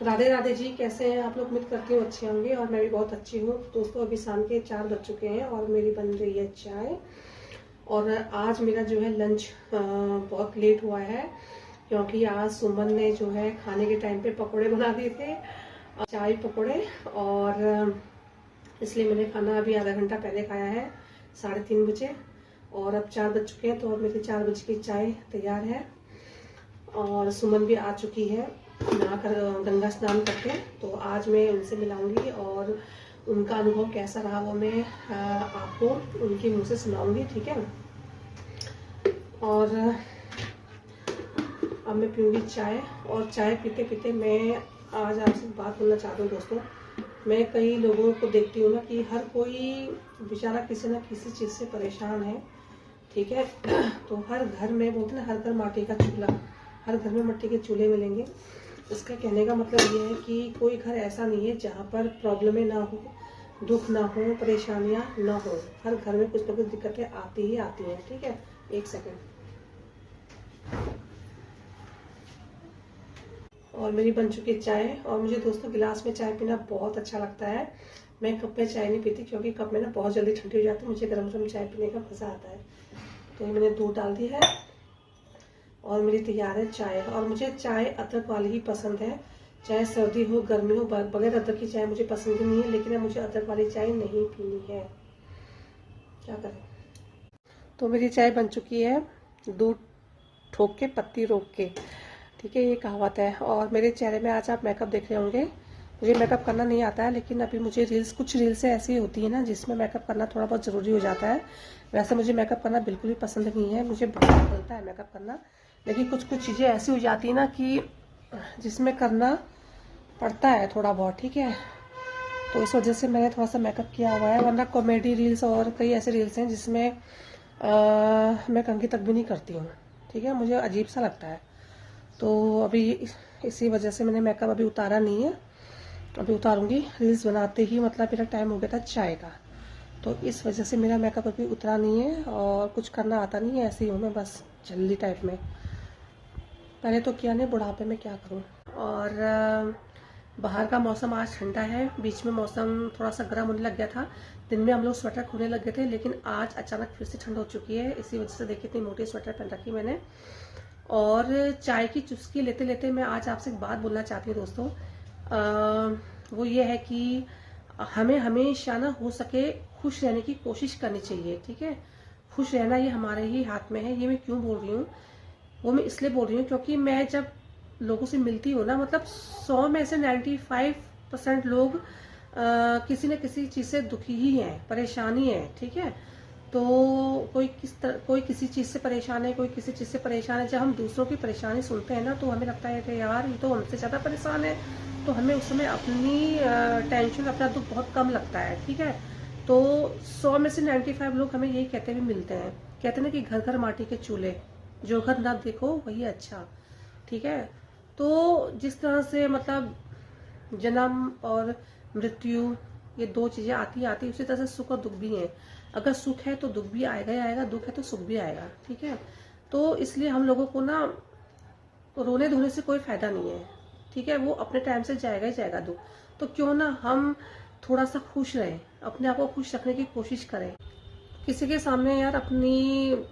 राधे राधे जी, कैसे हैं आप लोग? उम्मीद करती हूँ अच्छे होंगे और मैं भी बहुत अच्छी हूँ। दोस्तों, अभी शाम के 4 बज चुके हैं और मेरी बन रही है चाय। और आज मेरा जो है लंच बहुत लेट हुआ है, क्योंकि आज सुमन ने जो है खाने के टाइम पे पकोड़े बना दिए थे, चाय पकोड़े। और इसलिए मैंने खाना अभी आधा घंटा पहले खाया है, 3:30 बजे। और अब 4 बज चुके हैं, तो अब मेरी 4 बजे की चाय तैयार है। और सुमन भी आ चुकी है नहाकर, गंगा स्नान करके। तो आज मैं उनसे मिलाऊंगी और उनका अनुभव कैसा रहा वो मैं आपको उनके मुंह से सुनाऊंगी, ठीक है। और अब मैं पीऊँगी चाय। और चाय पीते पीते मैं आज आपसे बात करना चाहती हूँ दोस्तों। मैं कई लोगों को देखती हूँ ना कि हर कोई बेचारा किसी न किसी चीज़ से परेशान है, ठीक है। तो हर घर में, बोलते ना, हर घर माटी का चूल्हा, हर घर में मिट्टी के चूल्हे मिलेंगे। इसका कहने का मतलब ये है कि कोई घर ऐसा नहीं है जहाँ पर प्रॉब्लमें ना हो, दुख ना हो, परेशानियाँ ना हो। हर घर में कुछ ना कुछ दिक्कतें आती ही आती हैं, ठीक है। एक सेकेंड। और मेरी बन चुकी चाय। और मुझे दोस्तों गिलास में चाय पीना बहुत अच्छा लगता है। मैं कप में चाय नहीं पीती, क्योंकि कप में ना बहुत जल्दी ठंडी हो जाती है। मुझे गर्म गर्म चाय पीने का मज़ा आता है। तो ये मैंने दूध डाल दी है और मेरी तैयार है चाय। और मुझे चाय अदरक वाली ही पसंद है, चाहे सर्दी हो गर्मी हो। बगैर अदरक की चाय मुझे पसंद ही नहीं है, लेकिन अब मुझे अदरक वाली चाय नहीं पीनी है, क्या करें। तो मेरी चाय बन चुकी है, दूध ठोक के पत्ती रोक के, ठीक है, ये कहावत है। और मेरे चेहरे में आज आप मेकअप देख रहे होंगे। मुझे मेकअप करना नहीं आता है, लेकिन अभी मुझे कुछ रील्स ऐसी होती है ना जिसमें मेकअप करना थोड़ा बहुत ज़रूरी हो जाता है। वैसे मुझे मेकअप करना बिल्कुल भी पसंद नहीं है, मुझे बहुत मिलता है मेकअप करना। लेकिन कुछ कुछ चीज़ें ऐसी हो जाती है ना कि जिसमें करना पड़ता है थोड़ा बहुत, ठीक है। तो इस वजह से मैंने थोड़ा सा मेकअप किया हुआ है, वरना कॉमेडी रील्स और कई ऐसे रील्स हैं जिसमें मैं कंघी तक भी नहीं करती हूँ, ठीक है। मुझे अजीब सा लगता है। तो अभी इसी वजह से मैंने मेकअप अभी उतारा नहीं है, अभी उतारूंगी। रील्स बनाते ही मतलब मेरा टाइम हो गया था चाय का, तो इस वजह से मेरा मेकअप अभी उतरा नहीं है और कुछ करना आता नहीं है। ऐसे ही हूँ मैं, बस जल्दी टाइप में। पहले तो किया नहीं, बुढ़ापे में क्या करूँ। और बाहर का मौसम आज ठंडा है, बीच में मौसम थोड़ा सा गर्म होने लग गया था। दिन में हम लोग स्वेटर खोलने लग गए थे, लेकिन आज अचानक फिर से ठंड हो चुकी है। इसी वजह से देखिए इतनी मोटी स्वेटर पहन रखी मैंने। और चाय की चुस्की लेते लेते मैं आज आपसे एक बात बोलना चाहती हूँ दोस्तों। वो ये है कि हमें हमेशा ना हो सके खुश रहने की कोशिश करनी चाहिए, ठीक है। खुश रहना ये हमारे ही हाथ में है। ये मैं क्यों बोल रही हूँ, वो मैं इसलिए बोल रही हूँ क्योंकि मैं जब लोगों से मिलती हूँ ना, मतलब 100 में से 95% लोग किसी न किसी चीज़ से दुखी ही हैं, परेशानी है, ठीक है। तो कोई किसी चीज़ से परेशान है, कोई किसी चीज़ से परेशान है। जब हम दूसरों की परेशानी सुनते हैं ना, तो हमें लगता है कि यार ये तो हमसे ज़्यादा परेशान है। तो हमें उस समय अपनी टेंशन, अपना दुख बहुत कम लगता है, ठीक है। तो 100 में से 95 लोग हमें यही कहते हुए मिलते हैं, कहते हैं ना कि घर घर माटी के चूल्हे, जो घर ना देखो वही अच्छा, ठीक है। तो जिस तरह से मतलब जन्म और मृत्यु, ये दो चीजें आती आती, उसी तरह से सुख और दुख भी है। अगर सुख है तो दुख भी आएगा ही आएगा, दुख है तो सुख भी आएगा, ठीक है। तो इसलिए हम लोगों को ना रोने धोने से कोई फायदा नहीं है, ठीक है। वो अपने टाइम से जाएगा ही जाएगा दुख। तो क्यों ना हम थोड़ा सा खुश रहें, अपने आप को खुश रखने की कोशिश करें। किसी के सामने यार अपनी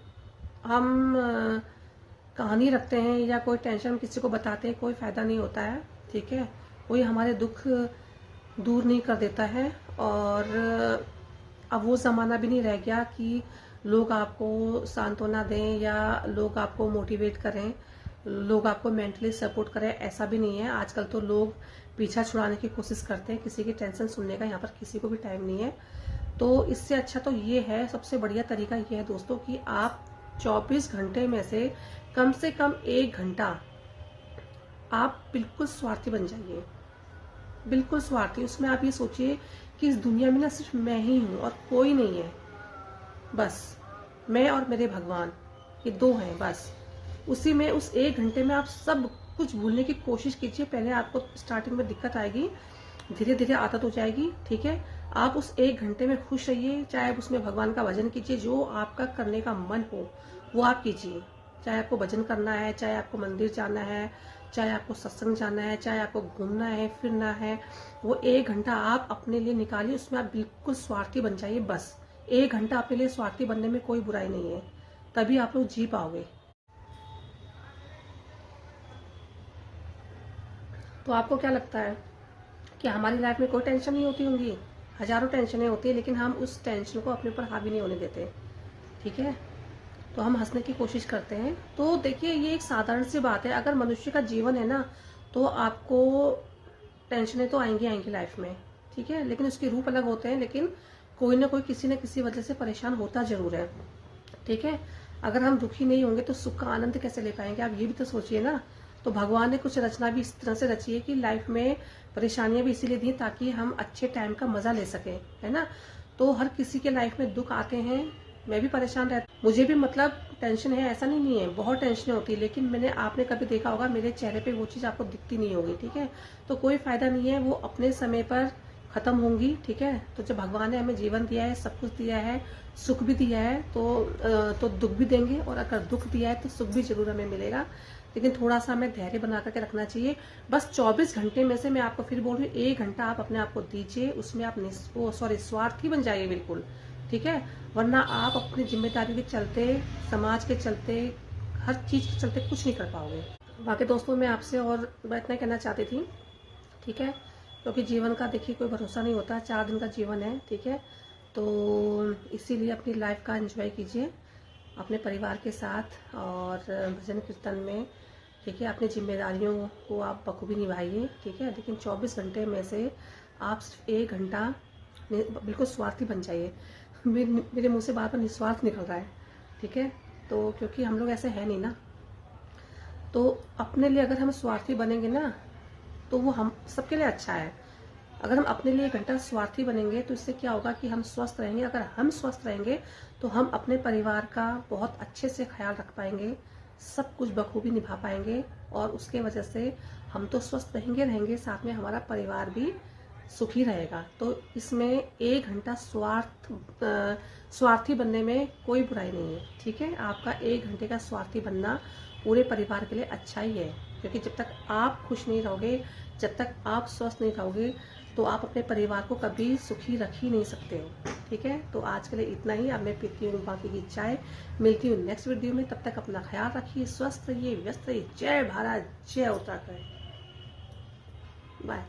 हम कहानी रखते हैं या कोई टेंशन किसी को बताते हैं, कोई फायदा नहीं होता है, ठीक है। कोई हमारे दुख दूर नहीं कर देता है। और अब वो ज़माना भी नहीं रह गया कि लोग आपको सांत्वना दें या लोग आपको मोटिवेट करें, लोग आपको मेंटली सपोर्ट करें, ऐसा भी नहीं है। आजकल तो लोग पीछा छुड़ाने की कोशिश करते हैं, किसी की टेंशन सुनने का यहाँ पर किसी को भी टाइम नहीं है। तो इससे अच्छा तो ये है, सबसे बढ़िया तरीका ये है दोस्तों कि आप 24 घंटे में से कम 1 घंटा आप बिल्कुल स्वार्थी बन जाइए, बिल्कुल स्वार्थी। उसमें आप ये सोचिए कि इस दुनिया में ना सिर्फ मैं ही हूँ और कोई नहीं है, बस मैं और मेरे भगवान, ये दो हैं बस। उसी में उस 1 घंटे में आप सब कुछ भूलने की कोशिश कीजिए। पहले आपको स्टार्टिंग में दिक्कत आएगी, धीरे धीरे आदत हो जाएगी, ठीक है। आप उस 1 घंटे में खुश रहिए, चाहे आप उसमें भगवान का भजन कीजिए, जो आपका करने का मन हो वो आप कीजिए। चाहे आपको भजन करना है, चाहे आपको मंदिर जाना है, चाहे आपको सत्संग जाना है, चाहे आपको घूमना है, फिरना है, वो 1 घंटा आप अपने लिए निकालिए, उसमें आप बिल्कुल स्वार्थी बन जाइए। बस 1 घंटा अपने लिए स्वार्थी बनने में कोई बुराई नहीं है, तभी आप लोग जी पाओगे। तो आपको क्या लगता है कि हमारी लाइफ में कोई टेंशन नहीं होती होंगी? हजारों टेंशनें होती है, लेकिन हम उस टेंशन को अपने ऊपर हावी नहीं होने देते, ठीक है? तो हम हंसने की कोशिश करते हैं। तो देखिए, ये एक साधारण सी बात है। अगर मनुष्य का जीवन है ना, तो आपको टेंशनें तो आएंगी आएंगी लाइफ में, ठीक है? लेकिन उसके रूप अलग होते हैं, लेकिन कोई ना कोई किसी न किसी वजह से परेशान होता जरूर है, ठीक है? अगर हम दुखी नहीं होंगे तो सुख का आनंद कैसे ले पाएंगे? आप ये भी तो सोचिए ना। तो भगवान ने कुछ रचना भी इस तरह से रची है कि लाइफ में परेशानियां भी इसीलिए दी ताकि हम अच्छे टाइम का मजा ले सकें, है ना? तो हर किसी के लाइफ में दुख आते हैं। मैं भी परेशान रहती, मुझे भी मतलब टेंशन है, ऐसा नहीं है, बहुत टेंशन होती है, लेकिन आपने कभी देखा होगा मेरे चेहरे पे वो चीज आपको दिखती नहीं होगी, ठीक है? तो कोई फायदा नहीं है, वो अपने समय पर खत्म होंगी, ठीक है? तो जब भगवान ने हमें जीवन दिया है, सब कुछ दिया है, सुख भी दिया है, तो दुख भी देंगे, और अगर दुख दिया है तो सुख भी जरूर हमें मिलेगा। लेकिन थोड़ा सा हमें धैर्य बना करके रखना चाहिए। बस 24 घंटे में से मैं आपको फिर बोल रही हूँ, 1 घंटा आप अपने आप को दीजिए, उसमें आप स्वार्थी बन जाइए बिल्कुल, ठीक है? वरना आप अपनी जिम्मेदारी के चलते, समाज के चलते, हर चीज के चलते कुछ नहीं कर पाओगे। बाकी दोस्तों, मैं आपसे और इतना कहना चाहती थी, ठीक है? क्योंकि जीवन का देखिए कोई भरोसा नहीं होता, 4 दिन का जीवन है, ठीक है? तो इसीलिए अपनी लाइफ का एंजॉय कीजिए अपने परिवार के साथ, और भजन कीर्तन में, ठीक है? अपनी जिम्मेदारियों को आप बखूबी निभाइए, ठीक है? लेकिन 24 घंटे में से आप सिर्फ 1 घंटा बिल्कुल स्वार्थी बन जाइए। मेरे मुंह से बार बार निस्वार्थ निकल रहा है, ठीक है? तो क्योंकि हम लोग ऐसे हैं नहीं ना। तो अपने लिए अगर हम स्वार्थी बनेंगे ना, तो वो हम सबके लिए अच्छा है। अगर हम अपने लिए 1 घंटा स्वार्थी बनेंगे तो इससे क्या होगा कि हम स्वस्थ रहेंगे। अगर हम स्वस्थ रहेंगे तो हम अपने परिवार का बहुत अच्छे से ख्याल रख पाएंगे, सब कुछ बखूबी निभा पाएंगे, और उसके वजह से हम तो स्वस्थ रहेंगे, साथ में हमारा परिवार भी सुखी रहेगा। तो इसमें 1 घंटा स्वार्थी बनने में कोई बुराई नहीं है, ठीक है? आपका 1 घंटे का स्वार्थी बनना पूरे परिवार के लिए अच्छा ही है, क्योंकि जब तक आप खुश नहीं रहोगे, जब तक आप स्वस्थ नहीं रहोगे, तो आप अपने परिवार को कभी सुखी रख ही नहीं सकते हो, ठीक है? तो आज के लिए इतना ही। अब मैं पीती हूँ बाकी की चाय। मिलती हूँ नेक्स्ट वीडियो में, तब तक अपना ख्याल रखिए, स्वस्थ रहिए, व्यस्त रहिए। जय भारत, जय उत्तराखंड, बाय।